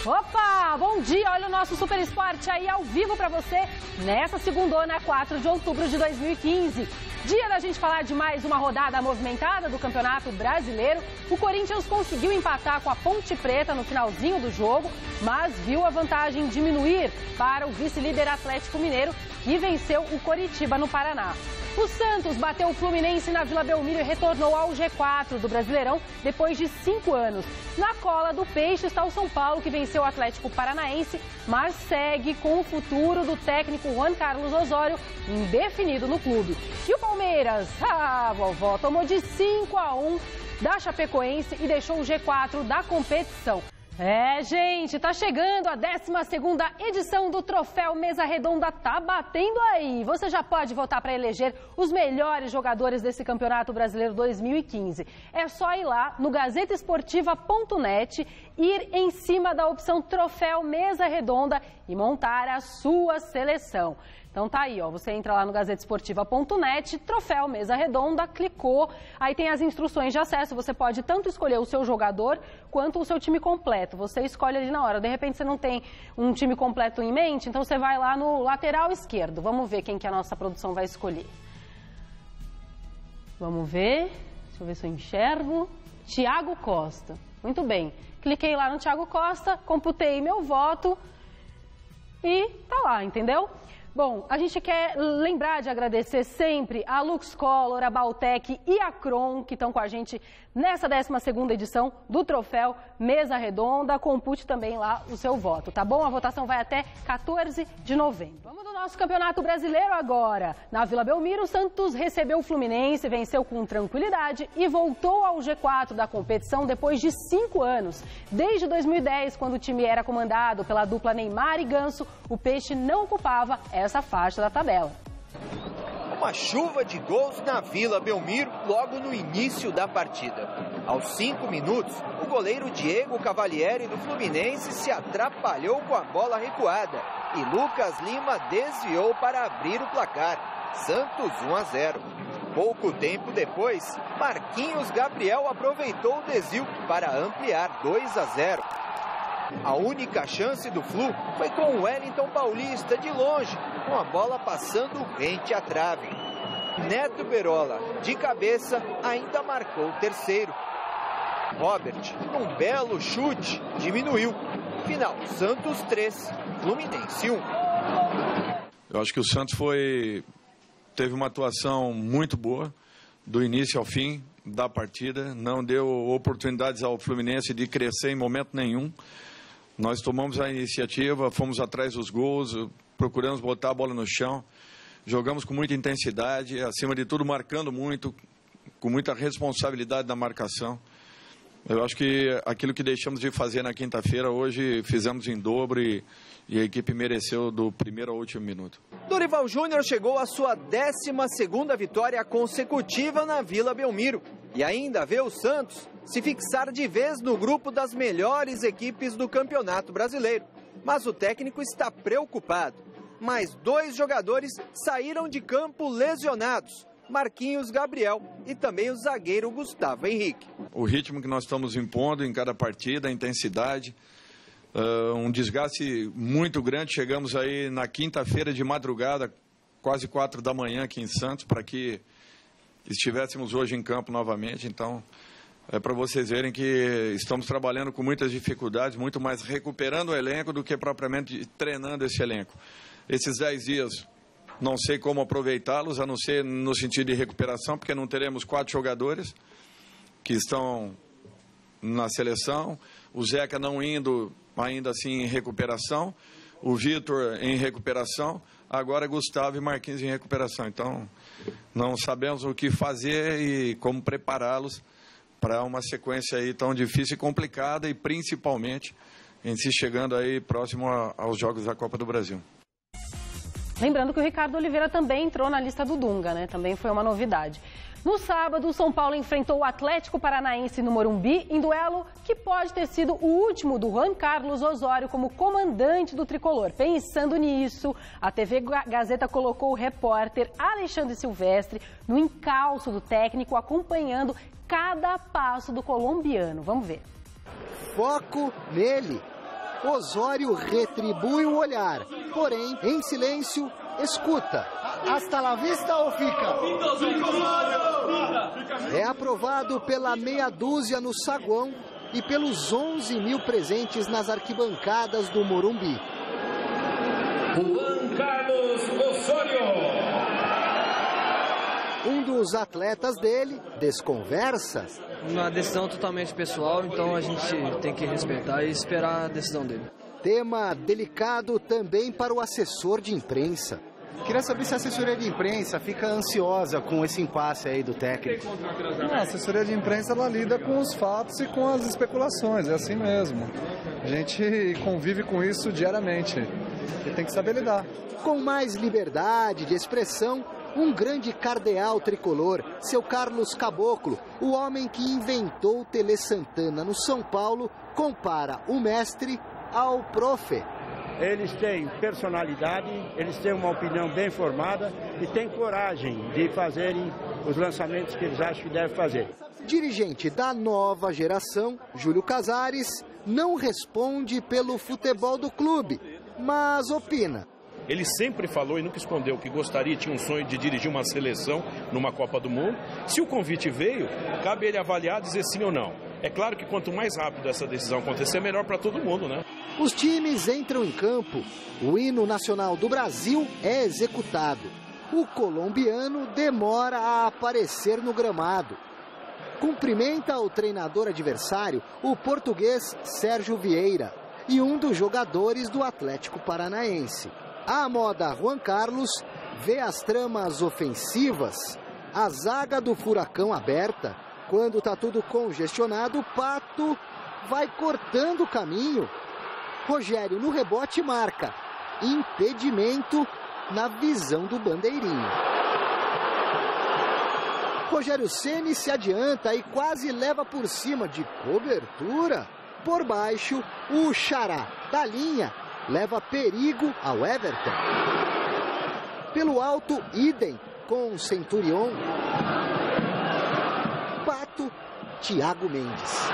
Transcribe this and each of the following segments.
Opa, bom dia, olha o nosso Super Esporte aí ao vivo para você nessa segundona, 4 de outubro de 2015. Dia da gente falar de mais uma rodada movimentada do Campeonato Brasileiro. O Corinthians conseguiu empatar com a Ponte Preta no finalzinho do jogo, mas viu a vantagem diminuir para o vice-líder Atlético Mineiro, que venceu o Coritiba no Paraná. O Santos bateu o Fluminense na Vila Belmiro e retornou ao G4 do Brasileirão depois de 5 anos. Na cola do Peixe está o São Paulo, que venceu o Atlético Paranaense, mas segue com o futuro do técnico Juan Carlos Osório indefinido no clube. E o Palmeiras, vovó, tomou de 5-1 da Chapecoense e deixou o G4 da competição. Gente, tá chegando a 12ª edição do Troféu Mesa Redonda, tá batendo aí. Você já pode votar para eleger os melhores jogadores desse Campeonato Brasileiro 2015. É só ir lá no gazetesportiva.net, ir em cima da opção Troféu Mesa Redonda e montar a sua seleção. Então tá aí, ó, você entra lá no gazetesportiva.net, Troféu Mesa Redonda, clicou, aí tem as instruções de acesso, você pode tanto escolher o seu jogador quanto o seu time completo, você escolhe ali na hora, de repente você não tem um time completo em mente, então você vai lá no lateral esquerdo, vamos ver quem que a nossa produção vai escolher. Vamos ver, deixa eu ver se eu enxergo, Thiago Costa, muito bem, cliquei lá no Thiago Costa, computei meu voto e tá lá, entendeu? Bom, a gente quer lembrar de agradecer sempre a Luxcolor, a Baltec e a Kron, que estão com a gente nessa 12ª edição do Troféu Mesa Redonda. Compute também lá o seu voto, tá bom? A votação vai até 14 de novembro. Vamos do nosso Campeonato Brasileiro agora. Na Vila Belmiro, o Santos recebeu o Fluminense, venceu com tranquilidade e voltou ao G4 da competição depois de 5 anos. Desde 2010, quando o time era comandado pela dupla Neymar e Ganso, o Peixe não ocupava essa faixa da tabela. Uma chuva de gols na Vila Belmiro logo no início da partida. Aos 5 minutos, o goleiro Diego Cavalieri do Fluminense se atrapalhou com a bola recuada e Lucas Lima desviou para abrir o placar. Santos 1-0. Pouco tempo depois, Marquinhos Gabriel aproveitou o desvio para ampliar 2-0. A única chance do Flu foi com o Wellington Paulista de longe, com a bola passando rente à trave. Neto Berola, de cabeça, ainda marcou o terceiro. Robert, num belo chute, diminuiu. Final, Santos 3, Fluminense 1. Eu acho que o Santos teve uma atuação muito boa, do início ao fim da partida. Não deu oportunidades ao Fluminense de crescer em momento nenhum. Nós tomamos a iniciativa, fomos atrás dos gols, procuramos botar a bola no chão, jogamos com muita intensidade, acima de tudo marcando muito, com muita responsabilidade na marcação. Eu acho que aquilo que deixamos de fazer na quinta-feira, hoje fizemos em dobro e a equipe mereceu do primeiro ao último minuto. Dorival Júnior chegou à sua 12ª vitória consecutiva na Vila Belmiro e ainda vê o Santos se fixar de vez no grupo das melhores equipes do Campeonato Brasileiro. Mas o técnico está preocupado. Mais 2 jogadores saíram de campo lesionados. Marquinhos Gabriel e também o zagueiro Gustavo Henrique. O ritmo que nós estamos impondo em cada partida, a intensidade, um desgaste muito grande. Chegamos aí na quinta-feira de madrugada, quase 4 da manhã aqui em Santos, para que estivéssemos hoje em campo novamente. Então, é para vocês verem que estamos trabalhando com muitas dificuldades, muito mais recuperando o elenco do que propriamente treinando esse elenco. Esses 10 dias, não sei como aproveitá-los, a não ser no sentido de recuperação, porque não teremos 4 jogadores que estão na seleção, o Zeca não indo ainda assim em recuperação, o Vitor em recuperação, agora Gustavo e Marquinhos em recuperação. Então, não sabemos o que fazer e como prepará-los para uma sequência aí tão difícil e complicada e principalmente em se chegando aí próximo aos Jogos da Copa do Brasil. Lembrando que o Ricardo Oliveira também entrou na lista do Dunga, né? Também foi uma novidade. No sábado, o São Paulo enfrentou o Atlético Paranaense no Morumbi em duelo que pode ter sido o último do Juan Carlos Osório como comandante do tricolor. Pensando nisso, a TV Gazeta colocou o repórter Alexandre Silvestre no encalço do técnico, acompanhando cada passo do colombiano. Vamos ver. Foco nele. Osório retribui o olhar, porém, em silêncio, escuta. Hasta la vista ou fica? É aprovado pela meia dúzia no saguão e pelos 11 mil presentes nas arquibancadas do Morumbi. Juan Carlos Osório. Um dos atletas dele desconversa. Uma decisão totalmente pessoal, então a gente tem que respeitar e esperar a decisão dele. Tema delicado também para o assessor de imprensa. Queria saber se a assessoria de imprensa fica ansiosa com esse impasse aí do técnico. A assessoria de imprensa ela lida com os fatos e com as especulações, é assim mesmo. A gente convive com isso diariamente e tem que saber lidar. Com mais liberdade de expressão, um grande cardeal tricolor, seu Carlos Caboclo, o homem que inventou o Tele Santana no São Paulo, compara o mestre ao profe. Eles têm personalidade, eles têm uma opinião bem formada e têm coragem de fazerem os lançamentos que eles acham que devem fazer. Dirigente da nova geração, Júlio Casares, não responde pelo futebol do clube, mas opina. Ele sempre falou e nunca escondeu que gostaria, tinha um sonho de dirigir uma seleção numa Copa do Mundo. Se o convite veio, cabe ele avaliar, dizer sim ou não. É claro que quanto mais rápido essa decisão acontecer, melhor para todo mundo, né? Os times entram em campo. O hino nacional do Brasil é executado. O colombiano demora a aparecer no gramado. Cumprimenta o treinador adversário, o português Sérgio Vieira, e um dos jogadores do Atlético Paranaense. A moda Juan Carlos vê as tramas ofensivas, a zaga do Furacão aberta. Quando está tudo congestionado, o Pato vai cortando o caminho. Rogério no rebote marca. Impedimento na visão do bandeirinho. Rogério Ceni se adianta e quase leva por cima de cobertura. Por baixo, o Xará da linha leva perigo ao Everton. Pelo alto, idem com Centurion. Pato, Thiago Mendes.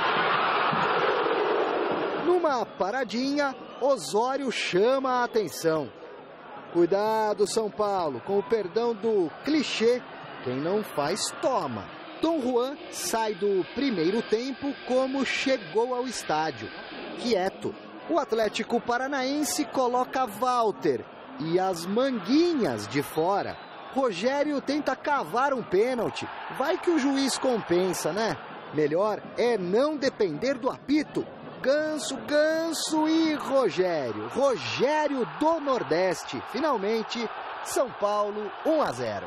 Numa paradinha, Osório chama a atenção. Cuidado, São Paulo, com o perdão do clichê, quem não faz, toma. Dom Juan sai do primeiro tempo como chegou ao estádio, quieto. O Atlético Paranaense coloca Walter e as manguinhas de fora. Rogério tenta cavar um pênalti. Vai que o juiz compensa, né? Melhor é não depender do apito. Ganso e Rogério. Rogério do Nordeste. Finalmente, São Paulo 1-0.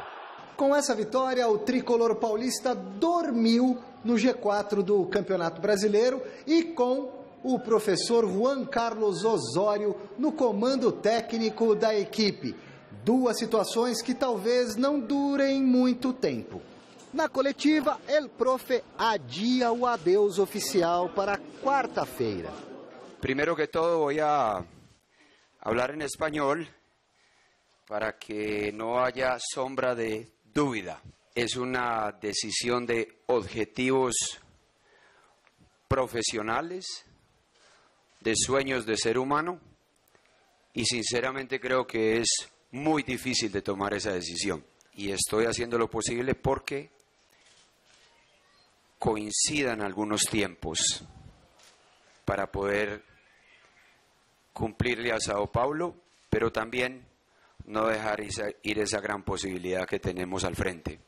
Com essa vitória, o tricolor paulista dormiu no G4 do Campeonato Brasileiro e com o professor Juan Carlos Osório no comando técnico da equipe. Duas situações que talvez não durem muito tempo. Na coletiva, el profe adia o adeus oficial para quarta-feira. Primero que todo voy a hablar en español para que no haya sombra de duda. Es una decisión de objetivos profesionales, de sueños de ser humano y sinceramente creo que es muy difícil de tomar esa decisión y estoy haciendo lo posible porque coincidan algunos tiempos para poder cumplirle a Sao Paulo, pero también no dejar ir esa gran posibilidad que tenemos al frente.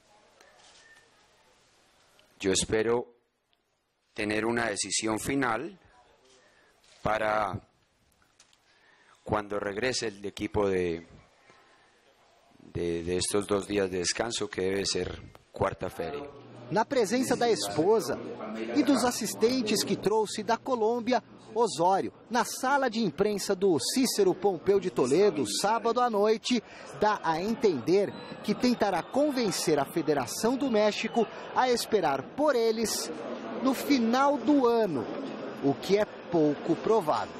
Yo espero tener una decisión final para cuando regrese el equipo de estos 2 días de descanso, que debe ser quarta-feira. Na presença da esposa e dos assistentes que trouxe da Colômbia, Osório, na sala de imprensa do Cícero Pompeu de Toledo, sábado à noite, dá a entender que tentará convencer a Federação do México a esperar por eles no final do ano, o que é pouco provável.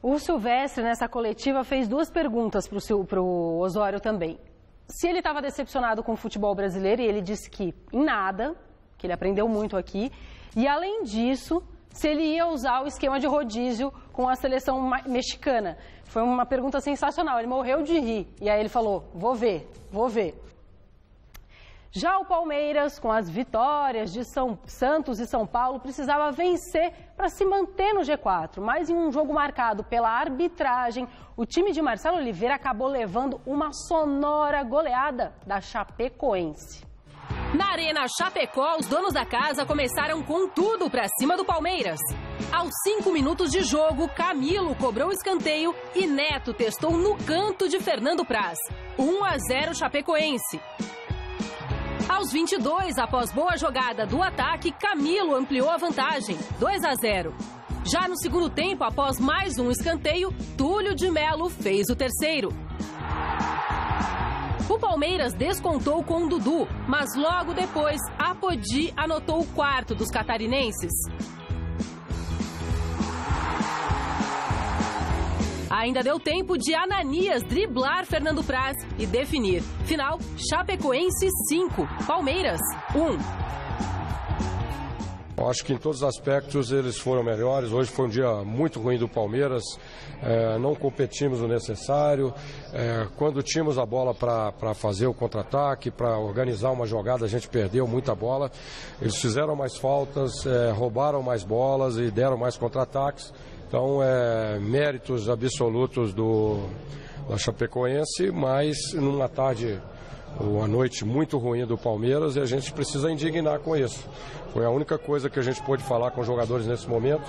O Silvestre, nessa coletiva, fez 2 perguntas para o Osório também. Se ele estava decepcionado com o futebol brasileiro, e ele disse que em nada, que ele aprendeu muito aqui. E, além disso, se ele ia usar o esquema de rodízio com a seleção mexicana. Foi uma pergunta sensacional, ele morreu de rir. E aí ele falou, vou ver. Já o Palmeiras, com as vitórias de Santos e São Paulo, precisava vencer para se manter no G4. Mas em um jogo marcado pela arbitragem, o time de Marcelo Oliveira acabou levando uma sonora goleada da Chapecoense. Na Arena Chapecó, os donos da casa começaram com tudo para cima do Palmeiras. Aos 5 minutos de jogo, Camilo cobrou o escanteio e Neto testou no canto de Fernando Praz. 1-0 Chapecoense. Aos 22, após boa jogada do ataque, Camilo ampliou a vantagem, 2-0. Já no segundo tempo, após mais um escanteio, Túlio de Melo fez o terceiro. O Palmeiras descontou com o Dudu, mas logo depois, Apodi anotou o quarto dos catarinenses. Ainda deu tempo de Ananias driblar Fernando Praz e definir. Final, Chapecoense 5, Palmeiras 1. Acho que em todos os aspectos eles foram melhores. Hoje foi um dia muito ruim do Palmeiras. Não competimos o necessário. Quando tínhamos a bola para fazer o contra-ataque, para organizar uma jogada, a gente perdeu muita bola. Eles fizeram mais faltas, roubaram mais bolas e deram mais contra-ataques. Então, méritos absolutos da Chapecoense, mas numa tarde ou a noite muito ruim do Palmeiras, e a gente precisa indignar com isso. Foi a única coisa que a gente pôde falar com os jogadores nesse momento,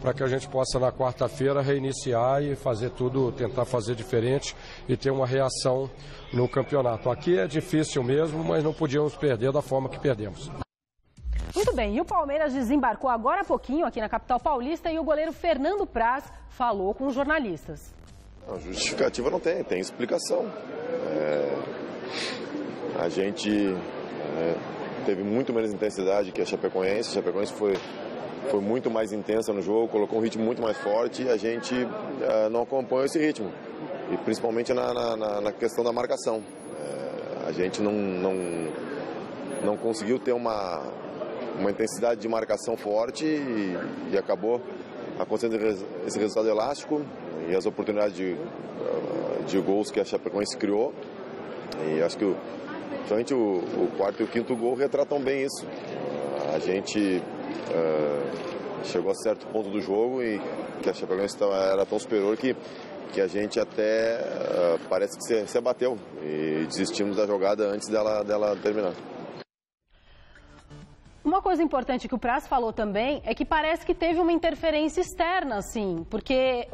para que a gente possa na quarta-feira reiniciar e fazer tudo, tentar fazer diferente e ter uma reação no campeonato. Aqui é difícil mesmo, mas não podíamos perder da forma que perdemos. Muito bem, e o Palmeiras desembarcou agora há pouquinho aqui na capital paulista e o goleiro Fernando Praz falou com os jornalistas. A justificativa não tem explicação. A gente teve muito menos intensidade que a Chapecoense. A Chapecoense foi muito mais intensa no jogo, colocou um ritmo muito mais forte e a gente não acompanhou esse ritmo. E principalmente na questão da marcação. A gente não conseguiu ter uma intensidade de marcação forte e acabou acontecendo esse resultado elástico e as oportunidades de gols que a Chapecoense criou. E acho que principalmente o quarto e o quinto gol retratam bem isso. A gente chegou a certo ponto do jogo e que a Chapecoense era tão superior que a gente até parece que se abateu e desistimos da jogada antes dela terminar. Uma coisa importante que o Praz falou também é que parece que teve uma interferência externa, assim, porque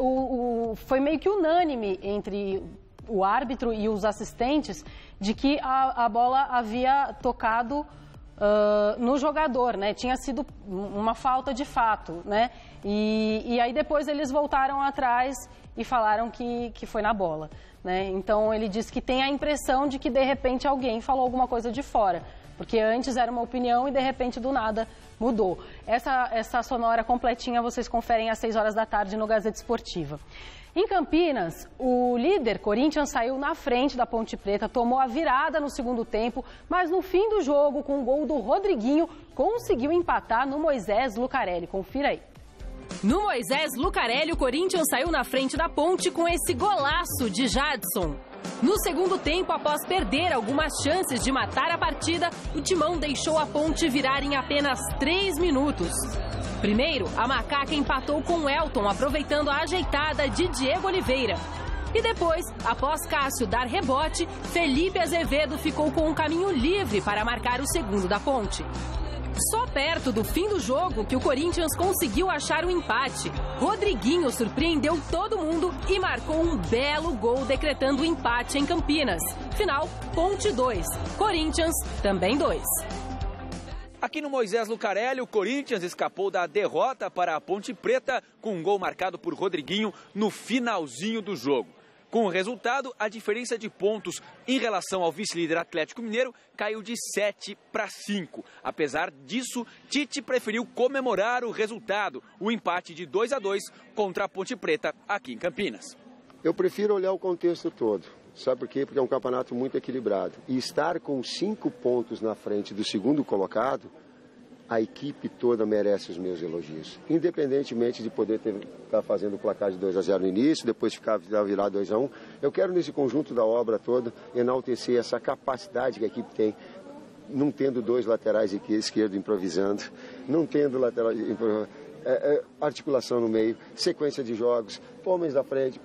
foi meio que unânime entre o árbitro e os assistentes de que a bola havia tocado no jogador, né? Tinha sido uma falta de fato, né? E aí depois eles voltaram atrás e falaram que foi na bola, né? Então ele disse que tem a impressão de que de repente alguém falou alguma coisa de fora. Porque antes era uma opinião e de repente do nada mudou. Essa sonora completinha vocês conferem às 6 horas da tarde no Gazeta Esportiva. Em Campinas, o líder Corinthians saiu na frente da Ponte Preta, tomou a virada no segundo tempo, mas no fim do jogo, com o gol do Rodriguinho, conseguiu empatar no Moisés Lucarelli. Confira aí. No Moisés Lucarelli, o Corinthians saiu na frente da Ponte com esse golaço de Jadson. No segundo tempo, após perder algumas chances de matar a partida, o Timão deixou a Ponte virar em apenas 3 minutos. Primeiro, a Macaca empatou com Elton, aproveitando a ajeitada de Diego Oliveira. E depois, após Cássio dar rebote, Felipe Azevedo ficou com um caminho livre para marcar o segundo da Ponte. Só perto do fim do jogo que o Corinthians conseguiu achar o empate. Rodriguinho surpreendeu todo mundo e marcou um belo gol decretando o empate em Campinas. Final, Ponte 2, Corinthians também 2. Aqui no Moisés Lucarelli, o Corinthians escapou da derrota para a Ponte Preta com um gol marcado por Rodriguinho no finalzinho do jogo. Com o resultado, a diferença de pontos em relação ao vice-líder Atlético Mineiro caiu de 7 para 5. Apesar disso, Tite preferiu comemorar o resultado, o empate de 2-2 contra a Ponte Preta aqui em Campinas. Eu prefiro olhar o contexto todo. Sabe por quê? Porque é um campeonato muito equilibrado. E estar com 5 pontos na frente do segundo colocado a equipe toda merece os meus elogios. Independentemente de poder estar fazendo o placar de 2-0 no início, depois virar 2-1, eu quero nesse conjunto da obra toda enaltecer essa capacidade que a equipe tem, não tendo dois laterais esquerdo improvisando, não tendo lateral articulação no meio, sequência de jogos, homens da frente.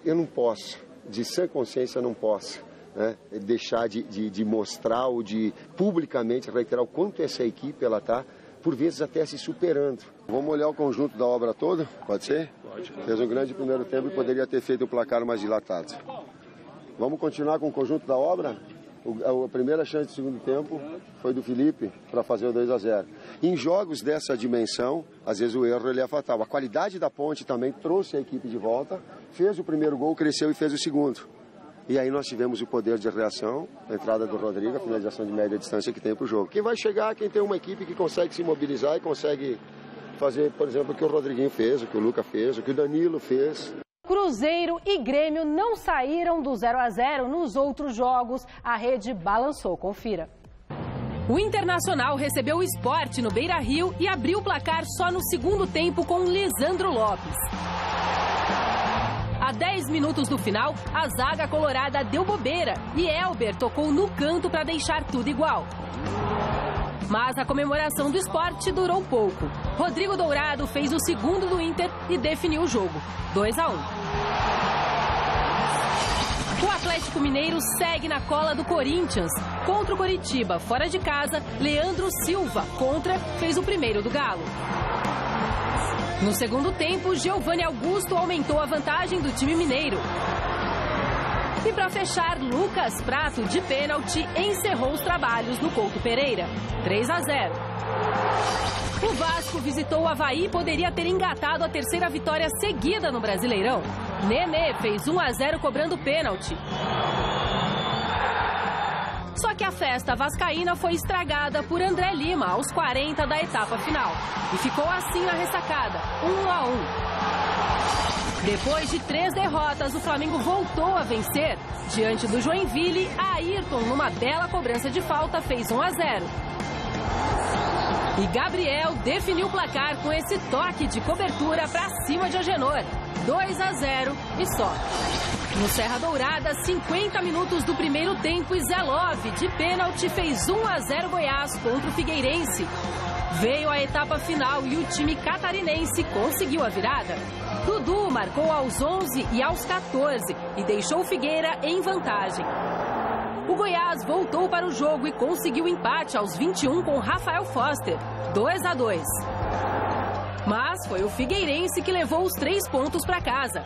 Eu não posso, de sã consciência não posso, né, deixar de mostrar ou de publicamente reiterar o quanto essa equipe ela está, por vezes até se superando. Vamos olhar o conjunto da obra toda? Pode ser? Pode. Fez um grande primeiro tempo e poderia ter feito o placar mais dilatado. Vamos continuar com o conjunto da obra? A primeira chance do segundo tempo foi do Felipe para fazer o 2-0. Em jogos dessa dimensão, às vezes o erro ele é fatal. A qualidade da Ponte também trouxe a equipe de volta, fez o primeiro gol, cresceu e fez o segundo. E aí nós tivemos o poder de reação, a entrada do Rodrigo, a finalização de média distância que tem para o jogo. Quem vai chegar, quem tem uma equipe que consegue se mobilizar e consegue fazer, por exemplo, o que o Rodriguinho fez, o que o Luca fez, o que o Danilo fez. Cruzeiro e Grêmio não saíram do 0-0 nos outros jogos. A rede balançou. Confira. O Internacional recebeu o Sport no Beira-Rio e abriu o placar só no segundo tempo com Lisandro Lopes. A 10 minutos do final, a zaga colorada deu bobeira e Elber tocou no canto para deixar tudo igual. Mas a comemoração do Sport durou pouco. Rodrigo Dourado fez o segundo do Inter e definiu o jogo, 2-1. O Atlético Mineiro segue na cola do Corinthians. Contra o Coritiba, fora de casa, Leandro Silva, contra, fez o primeiro do Galo. No segundo tempo, Giovanni Augusto aumentou a vantagem do time mineiro. E para fechar, Lucas Prato, de pênalti, encerrou os trabalhos no Couto Pereira, 3-0. O Vasco visitou o Avaí e poderia ter engatado a terceira vitória seguida no Brasileirão. Nenê fez 1-0 cobrando pênalti. Só que a festa vascaína foi estragada por André Lima aos 40 da etapa final. E ficou assim na ressacada, 1-1. Depois de 3 derrotas, o Flamengo voltou a vencer. Diante do Joinville, Ayrton, numa bela cobrança de falta, fez 1-0. E Gabriel definiu o placar com esse toque de cobertura para cima de Agenor. 2-0 e só. No Serra Dourada, 50 minutos do primeiro tempo e Zelov, de pênalti, fez 1-0 Goiás contra o Figueirense. Veio a etapa final e o time catarinense conseguiu a virada. Dudu marcou aos 11 e aos 14 e deixou o Figueira em vantagem. O Goiás voltou para o jogo e conseguiu empate aos 21 com Rafael Foster, 2-2. Mas foi o Figueirense que levou os 3 pontos para casa.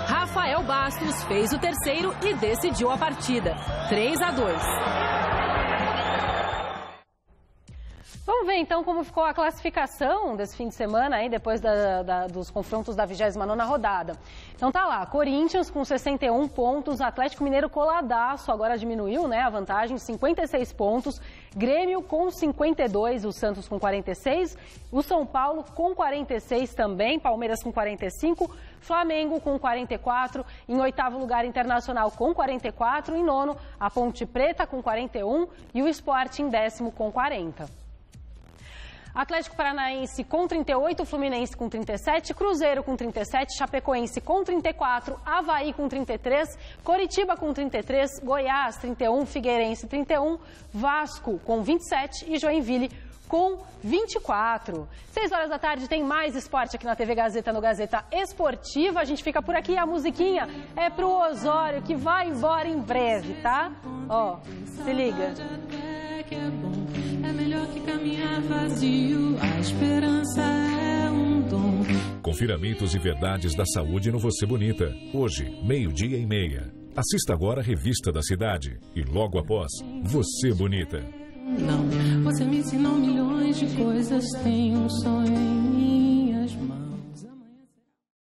Rafael Bastos fez o terceiro e decidiu a partida, 3-2. Vamos ver então como ficou a classificação desse fim de semana, aí, depois dos confrontos da 29ª rodada. Então tá lá, Corinthians com 61 pontos, Atlético Mineiro coladaço, agora diminuiu, né, a vantagem, 56 pontos, Grêmio com 52, o Santos com 46, o São Paulo com 46 também, Palmeiras com 45, Flamengo com 44, em 8º lugar Internacional com 44, em 9º a Ponte Preta com 41 e o Sport em 10º com 40. Atlético Paranaense com 38, Fluminense com 37, Cruzeiro com 37, Chapecoense com 34, Avaí com 33, Coritiba com 33, Goiás 31, Figueirense 31, Vasco com 27 e Joinville com 24. 6 horas da tarde tem mais esporte aqui na TV Gazeta, no Gazeta Esportiva. A gente fica por aqui, a musiquinha é pro Osório, que vai embora em breve, tá? Ó, se liga. É melhor que caminhar vazio, a esperança é um dom. Confira mitos e verdades da saúde no Você Bonita. Hoje, 12:30. Assista agora a Revista da Cidade e logo após, Você Bonita. Não, você me ensinou milhões de coisas, tem um sonho em mim.